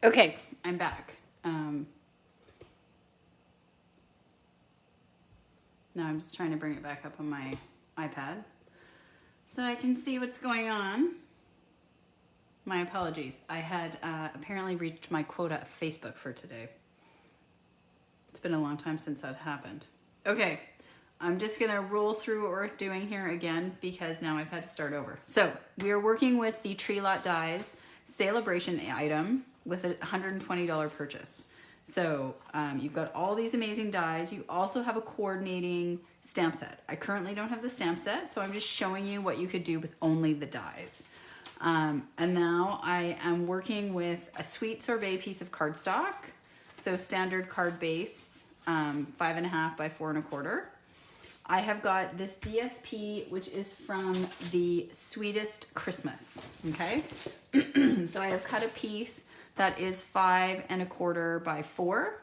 Okay, I'm back. Now I'm just trying to bring it back up on my iPad so I can see what's going on. My apologies. I had apparently reached my quota of Facebook for today. It's been a long time since that happened. Okay, I'm just gonna roll through what we're doing here again because now I've had to start over. So we are working with the Treelot Dies Saleabration item with a $120 purchase. So you've got all these amazing dies. You also have a coordinating stamp set. I currently don't have the stamp set, so I'm just showing you what you could do with only the dies. And now I am working with a sweet sorbet piece of cardstock. So standard card base, 5.5 by 4 1/4. I have got this DSP, which is from the Sweetest Christmas, okay? So I have cut a piece that is 5 1/4 by 4.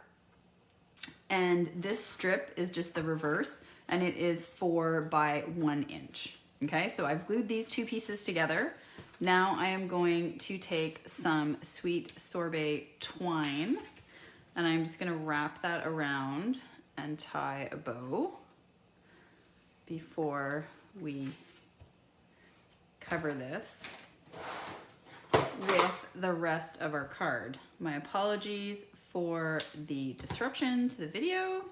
And this strip is just the reverse, and it is 4 by 1 inch, okay? So I've glued these two pieces together. Now I am going to take some sweet sorbet twine, and I'm just gonna wrap that around and tie a bow before we cover this with the rest of our card. My apologies for the disruption to the video.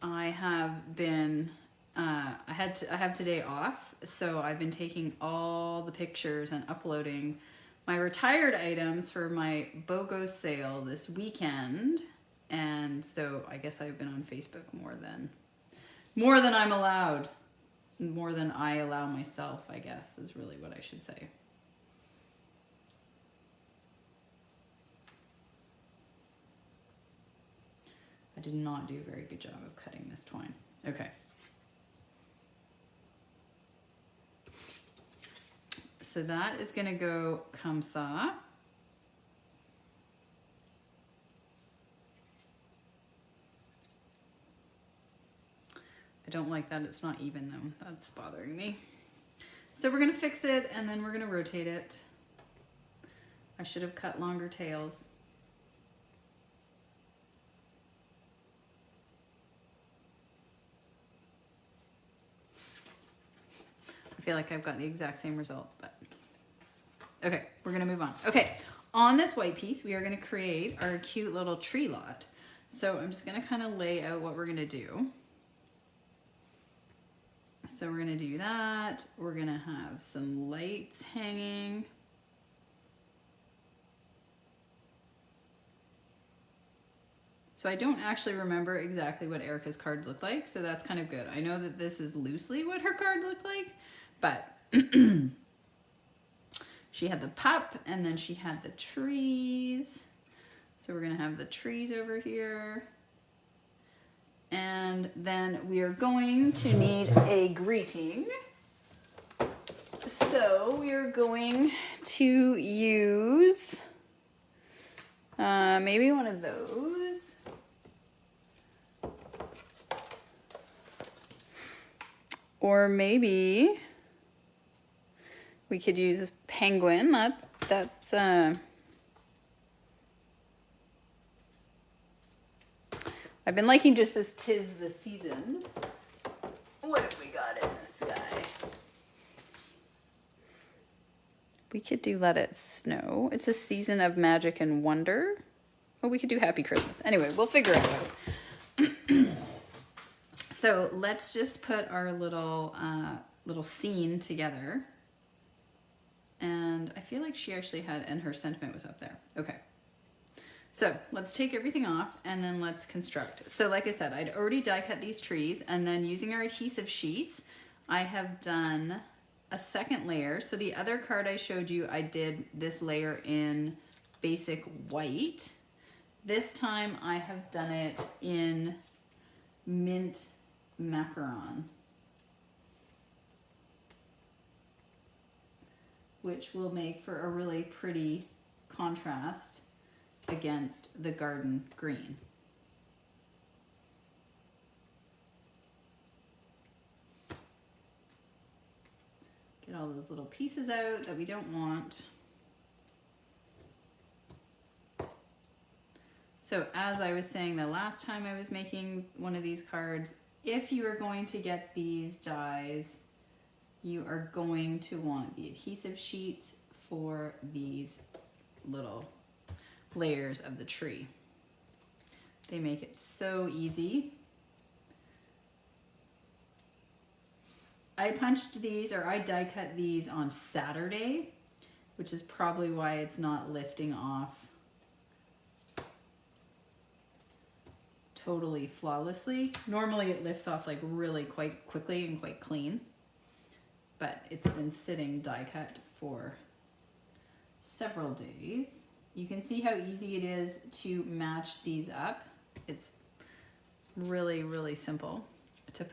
I have been, I have today off, so I've been taking all the pictures and uploading my retired items for my BOGO sale this weekend. And so I guess I've been on Facebook more than I'm allowed. More than I allow myself, I guess, is really what I should say. I did not do a very good job of cutting this twine. Okay. So that is gonna go comme ça. I don't like that it's not even though. That's bothering me. So we're gonna fix it and then we're gonna rotate it. I should have cut longer tails. I feel like I've got the exact same result, but okay, we're gonna move on. Okay, on this white piece, we are gonna create our cute little tree lot. So I'm just gonna kind of lay out what we're gonna do. So we're gonna do that. We're gonna have some lights hanging. So I don't actually remember exactly what Erica's card looked like, so that's kind of good. I know that this is loosely what her card looked like, but she had the pup and then she had the trees. So we're gonna have the trees over here. And then we are going to need a greeting. So we are going to use maybe one of those. Or maybe we could use a penguin. That's I've been liking just this 'tis the season. What have we got in this guy? We could do Let It Snow. It's a season of magic and wonder. Oh, we could do Happy Christmas. Anyway, we'll figure it out. So let's just put our little scene together. And I feel like she actually had, and her sentiment was up there. Okay. So let's take everything off and then let's construct. So like I said, I'd already die cut these trees, and then using our adhesive sheets, I have done a second layer. So the other card I showed you, I did this layer in basic white. This time I have done it in mint macaron, which will make for a really pretty contrast against the garden green. Get Get all those little pieces out that we don't want. So as I was saying the last time I was making one of these cards, if you are going to get these dies, you are going to want the adhesive sheets for these little layers of the tree. They make it so easy. I punched these, or I die cut these on Saturday, which is probably why it's not lifting off totally flawlessly. Normally it lifts off like really quite quickly and quite clean, but it's been sitting die cut for several days. You can see how easy it is to match these up. It's really, really simple to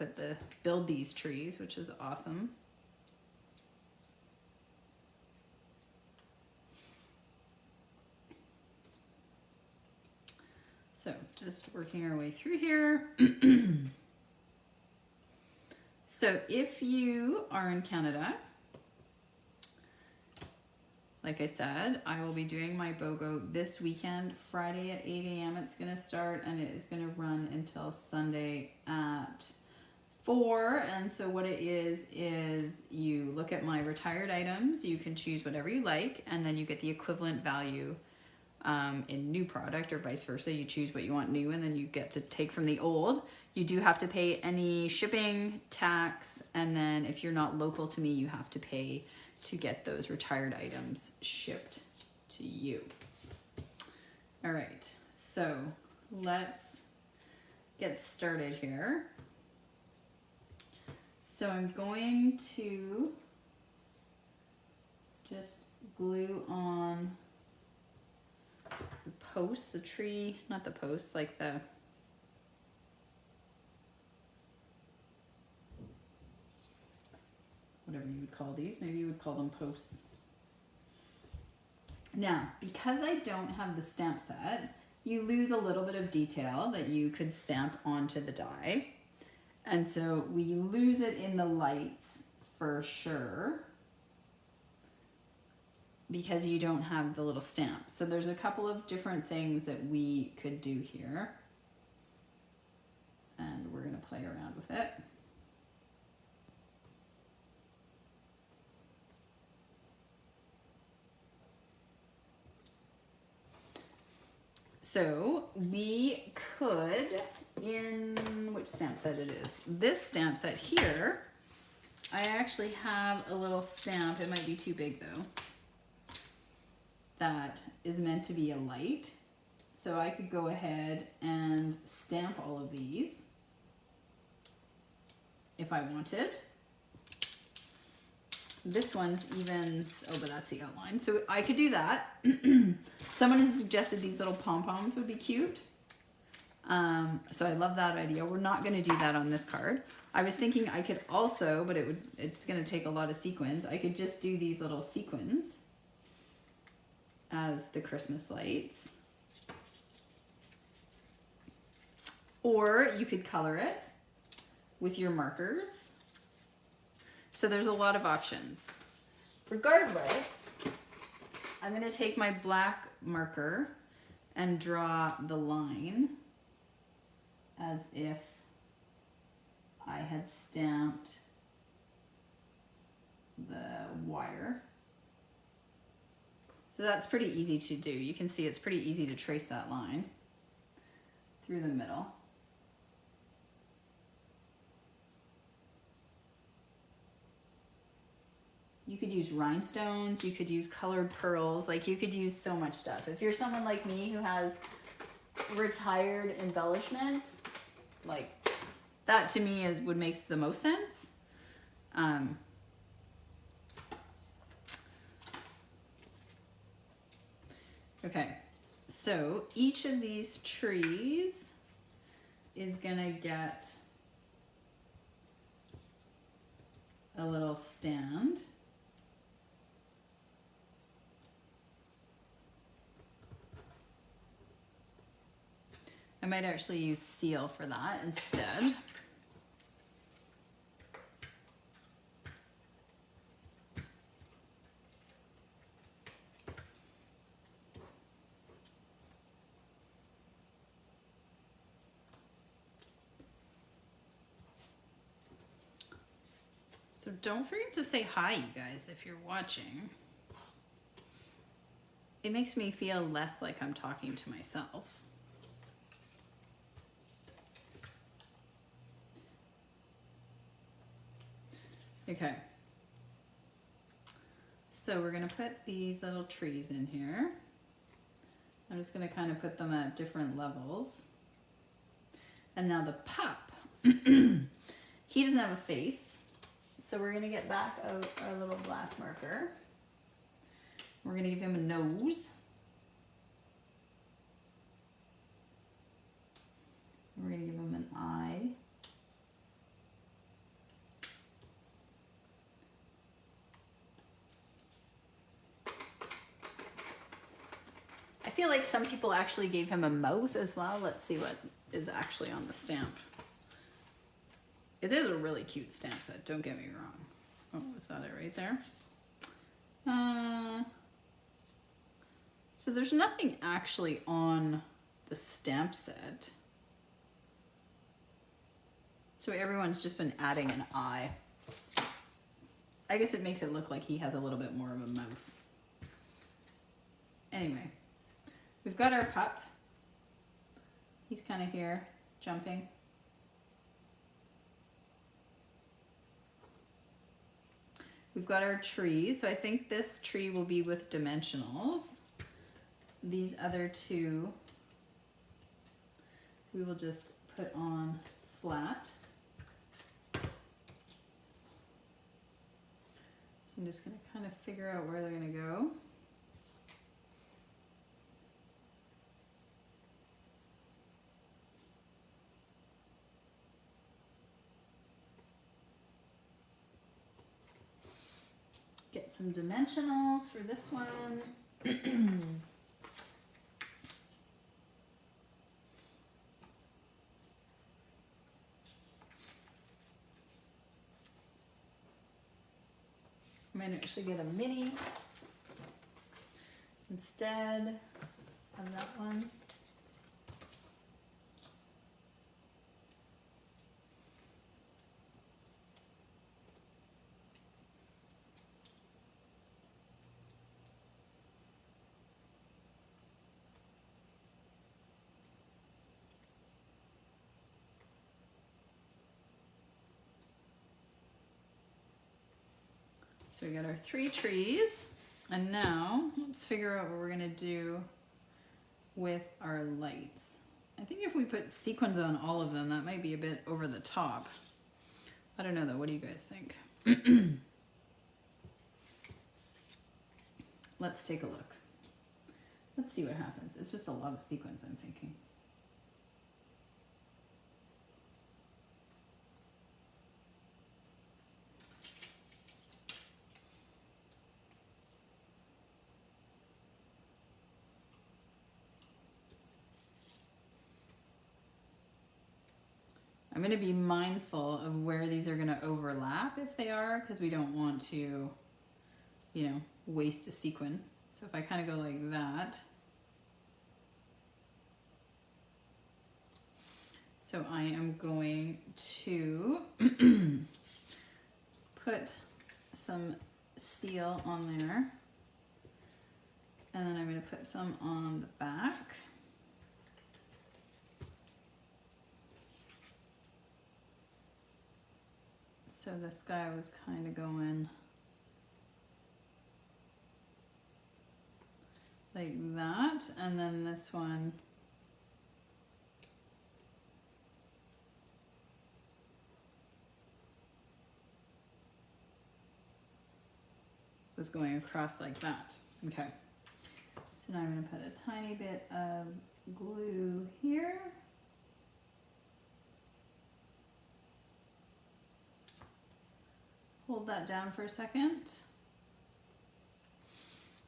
build these trees, which is awesome. So just working our way through here. So if you are in Canada, like I said, I will be doing my BOGO this weekend. Friday at 8 a.m. it's gonna start, and it is gonna run until Sunday at 4. And so what it is you look at my retired items, you can choose whatever you like, and then you get the equivalent value in new product, or vice versa. You choose what you want new, and then you get to take from the old. You do have to pay any shipping, tax, and then if you're not local to me, you have to pay to get those retired items shipped to you. All right, so let's get started here. So I'm going to just glue on the posts, the tree, not the posts, like the whatever you would call these. Maybe you would call them posts. Now, because I don't have the stamp set, you lose a little bit of detail that you could stamp onto the die. And so we lose it in the lights for sure, because you don't have the little stamp. So there's a couple of different things that we could do here, and we're gonna play around with it. So we could, in which stamp set it is? This stamp set here, I actually have a little stamp, it might be too big though, that is meant to be a light. So I could go ahead and stamp all of these if I wanted. This one's even, oh, but that's the outline. So I could do that. Someone has suggested these little pom-poms would be cute. So I love that idea. We're not gonna do that on this card. I was thinking I could also, but it's gonna take a lot of sequins. I could just do these little sequins as the Christmas lights. Or you could color it with your markers. So there's a lot of options. Regardless, I'm gonna take my black marker and draw the line as if I had stamped the wire. So that's pretty easy to do. You can see it's pretty easy to trace that line through the middle. You could use rhinestones, you could use colored pearls, like you could use so much stuff. If you're someone like me who has retired embellishments, like that to me would make the most sense. Okay, so each of these trees is gonna get a little stand. I might actually use seal for that instead. So don't forget to say hi, you guys, if you're watching. It makes me feel less like I'm talking to myself. Okay. So we're gonna put these little trees in here. I'm just gonna kind of put them at different levels. And now the pup, he doesn't have a face. So we're gonna get back out our little black marker. We're gonna give him a nose. We're gonna give him an eye. I feel like some people actually gave him a mouth as well. Let's see what is actually on the stamp. It is a really cute stamp set, don't get me wrong. Oh, is that it right there? So there's nothing actually on the stamp set. So everyone's just been adding an eye. I guess it makes it look like he has a little bit more of a mouth. Anyway, we've got our pup. He's kind of here, jumping. We've got our tree. So I think this tree will be with dimensionals. These other two, we will just put on flat. So I'm just gonna kind of figure out where they're gonna go. Get some dimensionals for this one. I might actually get a mini instead of that one. So we got our 3 trees, and now let's figure out what we're gonna do with our lights. I think if we put sequins on all of them, that might be a bit over the top. I don't know though, what do you guys think? Let's take a look. Let's see what happens. It's just a lot of sequins, I'm thinking. I'm going to be mindful of where these are going to overlap if they are, because we don't want to, you know, waste a sequin. So if I kind of go like that. So I am going to put some seal on there. And then I'm going to put some on the back. So this guy was kind of going like that, and then this one was going across like that. Okay, so now I'm going to put a tiny bit of glue here. Hold that down for a second.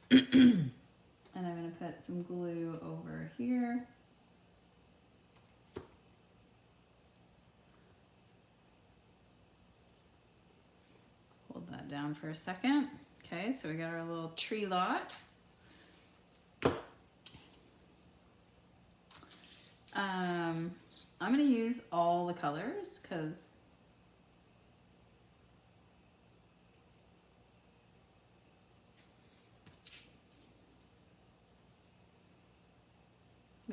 And I'm going to put some glue over here. Hold that down for a second. Okay, so we got our little tree lot. I'm going to use all the colors because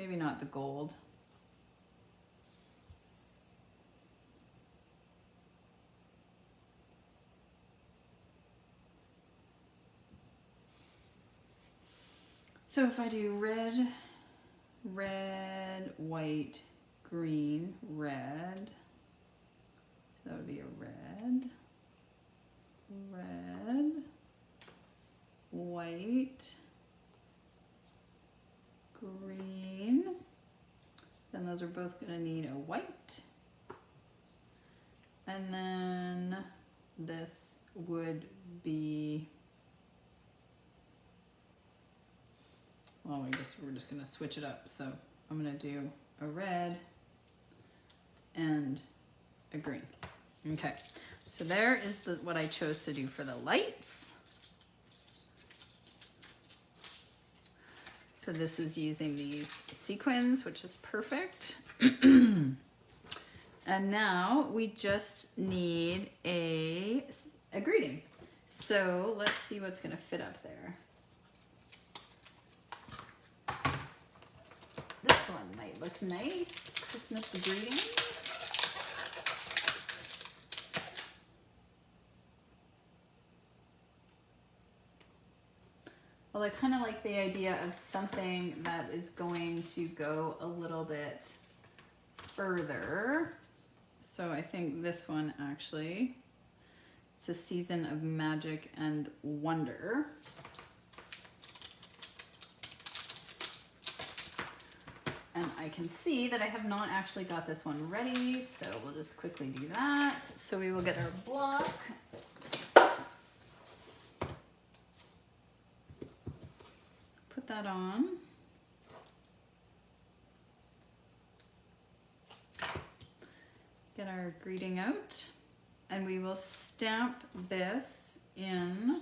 maybe not the gold. So if I do red, red, white, green, red, so that would be a red, red, white, green, then those are both going to need a white, and then this would be, well, we're just gonna switch it up. So I'm gonna do a red and a green. Okay, so there is what I chose to do for the lights. So this is using these sequins, which is perfect. And now we just need a greeting. So let's see what's gonna fit up there. This one might look nice. Christmas greetings. Well, I kind of like the idea of something that is going to go a little bit further. So I think this one actually, it's a season of magic and wonder. And I can see that I have not actually got this one ready, so we'll just quickly do that. So we will get our block. Put that on. Get our greeting out. And we will stamp this in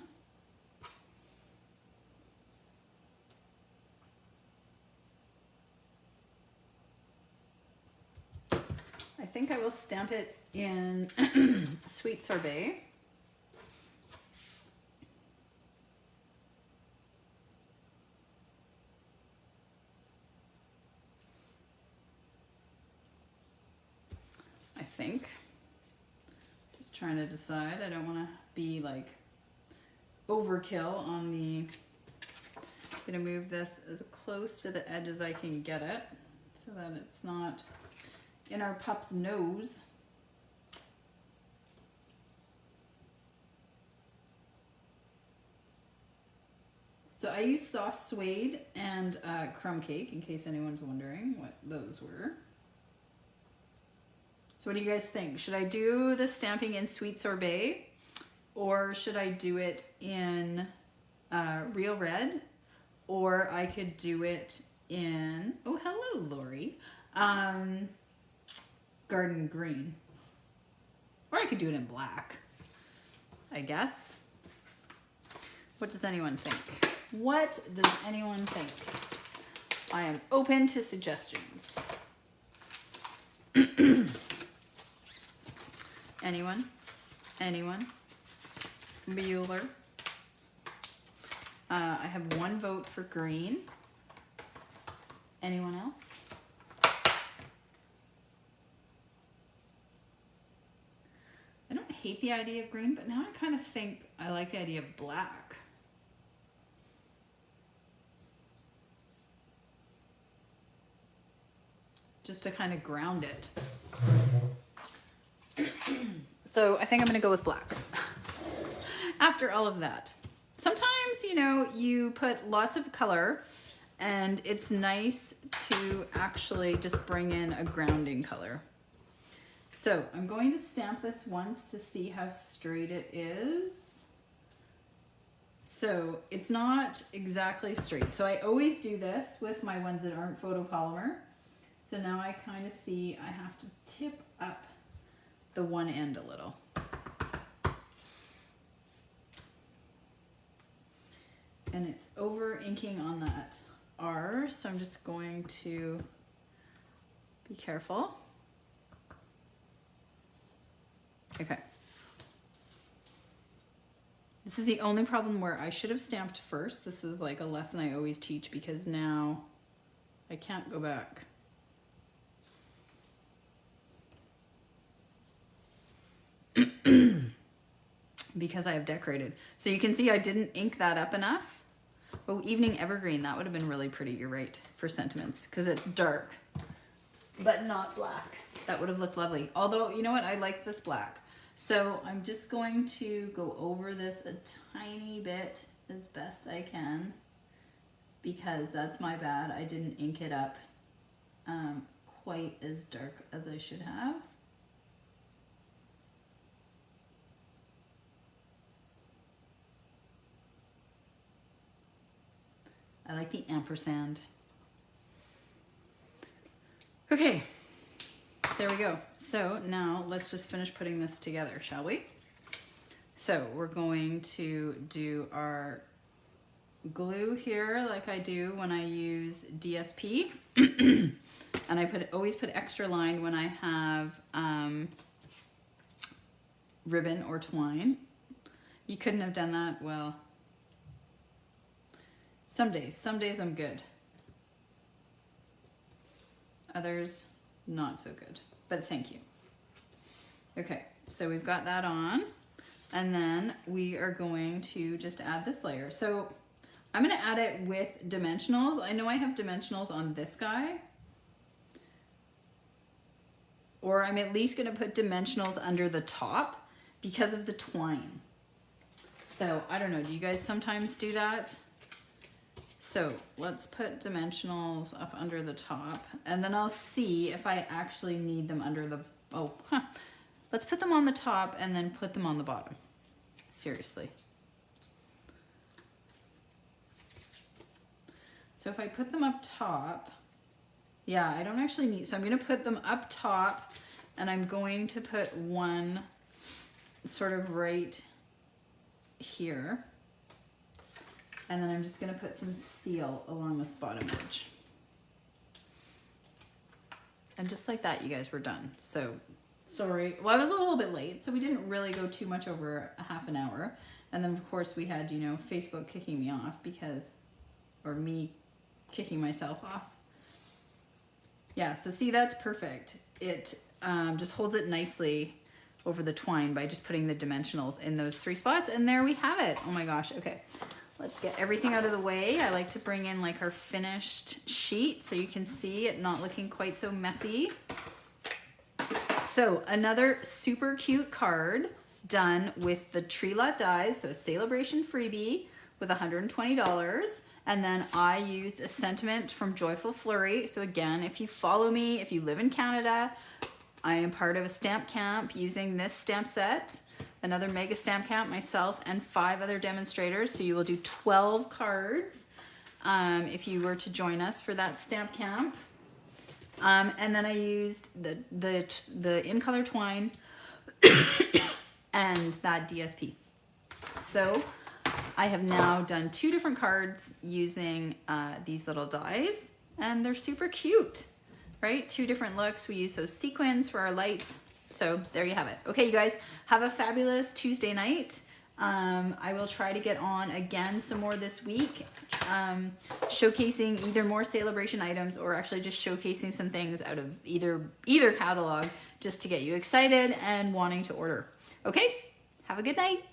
I think I will stamp it in Sweet Sorbet. I think. Just trying to decide. I don't want to be like overkill on the, I'm gonna move this as close to the edge as I can get it so that it's not in our pup's nose. So I use soft suede and crumb cake, in case anyone's wondering what those were. So what do you guys think? Should I do the stamping in Sweet Sorbet, or should I do it in Real Red, or I could do it in, oh hello Lori, Garden Green, or I could do it in black, I guess. What does anyone think? What does anyone think? I am open to suggestions. Anyone? Anyone? Bueller? I have one vote for green. Anyone else? I don't hate the idea of green, but now I kind of think I like the idea of black. Just to kind of ground it. So I think I'm gonna go with black. After all of that. Sometimes, you know, you put lots of color and it's nice to actually just bring in a grounding color. So I'm going to stamp this once to see how straight it is. So it's not exactly straight. So I always do this with my ones that aren't photopolymer. So now I kind of see I have to tip up the one end a little. And it's over inking on that R, so I'm just going to be careful. Okay. This is the only problem where I should have stamped first. This is like a lesson I always teach because now I can't go back. Because I have decorated. So you can see I didn't ink that up enough. Oh, Evening Evergreen, that would have been really pretty, you're right, for sentiments, because it's dark, but not black. That would have looked lovely. Although, you know what, I like this black. So I'm just going to go over this a tiny bit as best I can, because that's my bad. I didn't ink it up quite as dark as I should have. I like the ampersand. Okay, there we go. So now let's just finish putting this together, shall we? So we're going to do our glue here like I do when I use DSP. And I always put extra line when I have ribbon or twine. You couldn't have done that, well, some days I'm good. Others, not so good, but thank you. Okay, so we've got that on, and then we are going to just add this layer. So I'm gonna add it with dimensionals. I know I have dimensionals on this guy, or I'm at least gonna put dimensionals under the top because of the twine. So I don't know, do you guys sometimes do that? So let's put dimensionals up under the top, and then I'll see if I actually need them under the, let's put them on the top and then put them on the bottom. Seriously. So if I put them up top, yeah, I don't actually need, so I'm gonna put them up top, and I'm going to put one sort of right here. And then I'm just gonna put some seal along this bottom edge. And just like that, you guys, we're done. So, sorry, well, I was a little bit late, so we didn't really go too much over a half an hour. And then of course we had, you know, Facebook kicking me off because, or me kicking myself off. Yeah, so see, that's perfect. It just holds it nicely over the twine by just putting the dimensionals in those 3 spots. And there we have it. Oh my gosh, okay. Let's get everything out of the way. I like to bring in like our finished sheet so you can see it not looking quite so messy. So another super cute card done with the Treelot Dies, so a Saleabration freebie with $120. And then I used a sentiment from Joyful Flurry. So again, if you follow me, if you live in Canada, I am part of a stamp camp using this stamp set. Another mega stamp camp, myself and 5 other demonstrators. So you will do 12 cards if you were to join us for that stamp camp. And then I used the in color twine and that DSP. So I have now done 2 different cards using these little dies, and they're super cute, right? 2 different looks. We use those sequins for our lights. So there you have it. Okay, you guys, have a fabulous Tuesday night. I will try to get on again some more this week, showcasing either more Saleabration items or actually just showcasing some things out of either catalog just to get you excited and wanting to order. Okay, have a good night.